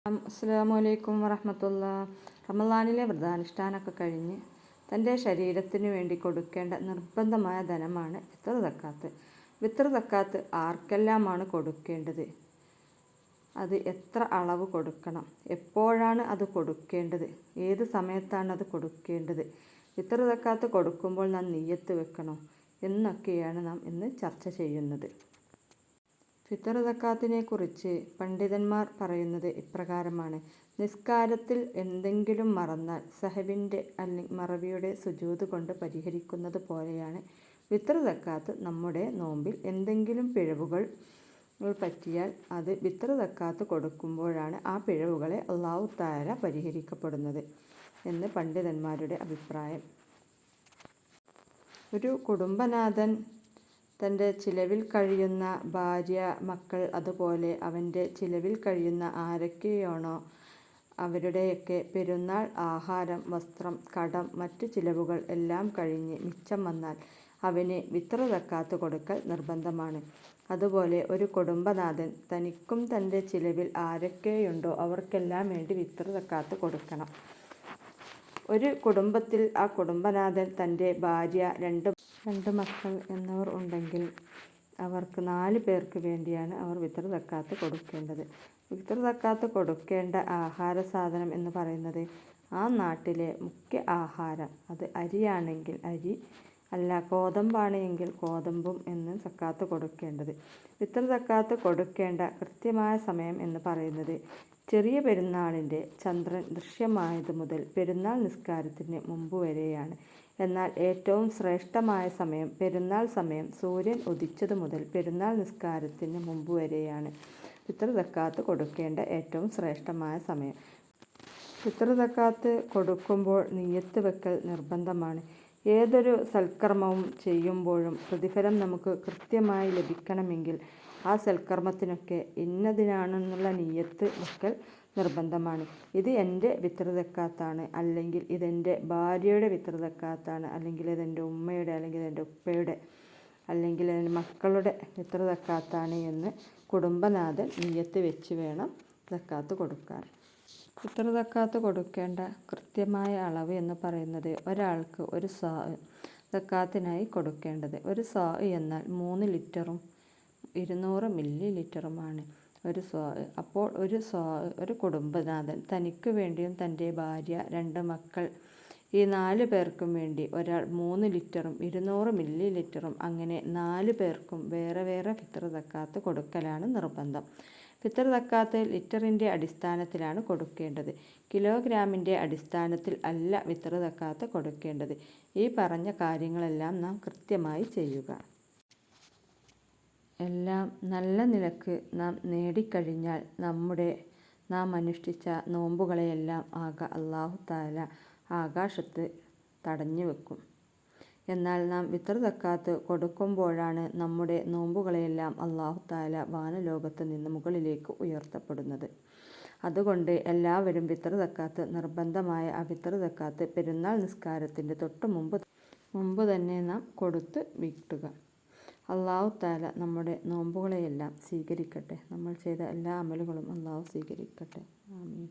അസ്സലാമു അലൈക്കും വറഹ്മത്തുള്ള. റമളാനിലെ വ്രതാനുഷ്ഠാനമൊക്കെ കഴിഞ്ഞ് തൻ്റെ ശരീരത്തിന് വേണ്ടി കൊടുക്കേണ്ട നിർബന്ധമായ ധനമാണ് ഫിത്ർ സക്കാത്ത്. ഫിത്ർ സക്കാത്ത് ആർക്കെല്ലാമാണ് കൊടുക്കേണ്ടത്, അത് എത്ര അളവ് കൊടുക്കണം, എപ്പോഴാണ് അത് കൊടുക്കേണ്ടത്, ഏത് സമയത്താണ് അത് കൊടുക്കേണ്ടത്, ഫിത്ർ സക്കാത്ത് കൊടുക്കുമ്പോൾ നാം നിയ്യത്ത് വെക്കണോ എന്നൊക്കെയാണ് നാം ഇന്ന് ചർച്ച ചെയ്യുന്നത്. ഫിത്ർ സക്കാത്തിനെ കുറിച്ച് പണ്ഡിതന്മാർ പറയുന്നത് ഇപ്രകാരമാണ്. നിസ്കാരത്തിൽ എന്തെങ്കിലും മറന്നാൽ സഹവിൻ്റെ അല്ലെങ്കിൽ മറവിയുടെ സുജൂദ് കൊണ്ട് പരിഹരിക്കുന്നത് പോലെയാണ് ഫിത്ർ സക്കാത്ത്. നമ്മുടെ നോമ്പിൽ എന്തെങ്കിലും പിഴവുകൾ പറ്റിയാൽ അത് ഫിത്ർ സക്കാത്ത് കൊടുക്കുമ്പോഴാണ് ആ പിഴവുകളെ അല്ലാഹു തആല പരിഹരിക്കപ്പെടുന്നത് എന്ന് പണ്ഡിതന്മാരുടെ അഭിപ്രായം. ഒരു കുടുംബനാഥൻ തൻ്റെ ചിലവിൽ കഴിയുന്ന ഭാര്യ, മക്കൾ, അതുപോലെ അവൻ്റെ ചിലവിൽ കഴിയുന്ന ആരൊക്കെയാണോ അവരുടെയൊക്കെ പെരുന്നാൾ ആഹാരം, വസ്ത്രം, കടം, മറ്റു ചിലവുകൾ എല്ലാം കഴിഞ്ഞ് മിച്ചം വന്നാൽ അവന് ഫിത്ർ സക്കാത്ത് കൊടുക്കൽ നിർബന്ധമാണ്. അതുപോലെ ഒരു കുടുംബനാഥൻ തനിക്കും തൻ്റെ ചിലവിൽ ആരൊക്കെയുണ്ടോ അവർക്കെല്ലാം വേണ്ടി ഫിത്ർ സക്കാത്ത് കൊടുക്കണം. ഒരു കുടുംബത്തിൽ ആ കുടുംബനാഥൻ തൻ്റെ ഭാര്യ, രണ്ട് മക്കൾ എന്നിവർ ഉണ്ടെങ്കിൽ അവർക്ക് 4 പേർക്ക് വേണ്ടിയാണ് അവർ ഫിത്ർ സക്കാത്ത് കൊടുക്കേണ്ടത്. ഫിത്ർ സക്കാത്ത് കൊടുക്കേണ്ട ആഹാര സാധനം എന്ന് പറയുന്നത് ആ നാട്ടിലെ മുഖ്യ ആഹാരം, അത് അരിയാണെങ്കിൽ അരി, അല്ല ഗോതമ്പാണ് എങ്കിൽ ഗോതമ്പും എന്ന് സക്കാത്ത് കൊടുക്കേണ്ടത്. ഫിത്ർ സക്കാത്ത് കൊടുക്കേണ്ട കൃത്യമായ സമയം എന്ന് പറയുന്നത് ചെറിയ പെരുന്നാളിൻ്റെ ചന്ദ്രൻ ദൃശ്യമായത് മുതൽ പെരുന്നാൾ നിസ്കാരത്തിന് മുമ്പ് വരെയാണ്. എന്നാൽ ഏറ്റവും ശ്രേഷ്ഠമായ സമയം പെരുന്നാൾ സമയം സൂര്യൻ ഉദിച്ചത് മുതൽ പെരുന്നാൾ നിസ്കാരത്തിന് മുമ്പ് വരെയാണ് ഫിത്ർ സക്കാത്ത് കൊടുക്കേണ്ട ഏറ്റവും ശ്രേഷ്ഠമായ സമയം. ഫിത്ർ സക്കാത്ത് കൊടുക്കുമ്പോൾ നിയ്യത്ത് വെക്കൽ നിർബന്ധമാണ്. ഏതൊരു സൽക്കർമ്മവും ചെയ്യുമ്പോഴും പ്രതിഫലം നമുക്ക് കൃത്യമായി ലഭിക്കണമെങ്കിൽ ആ സൽക്കർമ്മത്തിനൊക്കെ ഇന്നതിനാണെന്നുള്ള നിയ്യത്ത് വെക്കൽ നിർബന്ധമാണ്. ഇത് എൻ്റെ ഫിത്ർ സക്കാത്താണ്, അല്ലെങ്കിൽ ഇതെൻ്റെ ഭാര്യയുടെ ഫിത്ർ സക്കാത്താണ്, അല്ലെങ്കിൽ ഇതെൻ്റെ ഉമ്മയുടെ, അല്ലെങ്കിൽ എൻ്റെ ഉപ്പയുടെ, അല്ലെങ്കിൽ എൻ്റെ മക്കളുടെ ഫിത്ർ സക്കാത്താണ് എന്ന് കുടുംബനാഥൻ നിയ്യത്ത് വെച്ച് വേണം സക്കാത്ത് കൊടുക്കാൻ. ഫിത്ർ സക്കാത്ത് കൊടുക്കേണ്ട കൃത്യമായ അളവ് എന്ന് പറയുന്നത് ഒരാൾക്ക് ഒരു സാ സക്കാത്തിനായി കൊടുക്കേണ്ടത്. ഒരു സാ എന്നാൽ 3 ലിറ്ററും 200 മില്ലി ലിറ്ററുമാണ് ഒരു സ്വാ. അപ്പോൾ ഒരു കുടുംബനാഥൻ തനിക്ക് വേണ്ടിയും തൻ്റെ ഭാര്യ, 2 മക്കൾ, ഈ 4 പേർക്കും വേണ്ടി ഒരാൾ 3 ലിറ്ററും 200 മില്ലി ലിറ്ററും, അങ്ങനെ 4 പേർക്കും വേറെ വേറെ ഫിത്ർ സക്കാത്ത് കൊടുക്കലാണ് നിർബന്ധം. ഫിത്ർ സക്കാത്ത് ലിറ്ററിൻ്റെ അടിസ്ഥാനത്തിലാണ് കൊടുക്കേണ്ടത്, കിലോഗ്രാമിൻ്റെ അടിസ്ഥാനത്തിൽ അല്ല ഫിത്ർ സക്കാത്ത് കൊടുക്കേണ്ടത്. ഈ പറഞ്ഞ കാര്യങ്ങളെല്ലാം നാം കൃത്യമായി ചെയ്യുക. എല്ലാം നല്ല നിലക്ക് നാം നേടിക്കഴിഞ്ഞാൽ നാം അനുഷ്ഠിച്ച നോമ്പുകളെയെല്ലാം അല്ലാഹു തആല ആകാശത്ത് തടഞ്ഞു വെക്കും. എന്നാൽ നാം ഫിത്ർ സക്കാത്ത് കൊടുക്കുമ്പോഴാണ് നമ്മുടെ നോമ്പുകളെയെല്ലാം അല്ലാഹു തആല വാനലോകത്ത് നിന്ന് മുകളിലേക്ക് ഉയർത്തപ്പെടുന്നത്. അതുകൊണ്ട് എല്ലാവരും ഫിത്ർ സക്കാത്ത് നിർബന്ധമായ ആ ഫിത്ർ സക്കാത്ത് പെരുന്നാൾ നിസ്കാരത്തിൻ്റെ തൊട്ട് മുമ്പ് തന്നെ നാം കൊടുത്ത് വീട്ടുക. അല്ലാഹു തആല നമ്മുടെ നോമ്പുകളെയെല്ലാം സ്വീകരിക്കട്ടെ. നമ്മൾ ചെയ്ത എല്ലാ അമലുകളും അല്ലാഹു സ്വീകരിക്കട്ടെ. ആമീൻ.